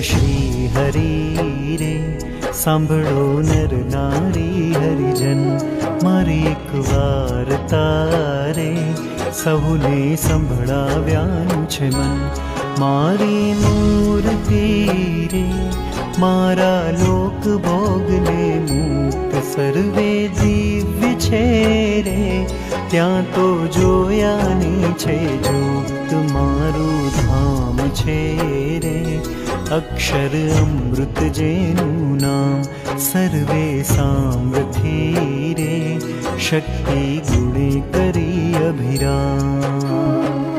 શ્રી હરિ રે, સાંભળો નર નારી હરિજન, મારી એક વાર્તા રે સહુને સંભળાવ્યાનું છે મન. મારી મૂર્તિ રે મારા લોક ભોગને મુક્ત સર્વે દિવ્ય છે રે, ત્યાં તો જોયાની છે જોત મારું ધામ છે રે. અક્ષર અમૃત જેનું નામ સર્વે સાંભળથી રે, શક્તિ ગુણે કરી અભિરામ.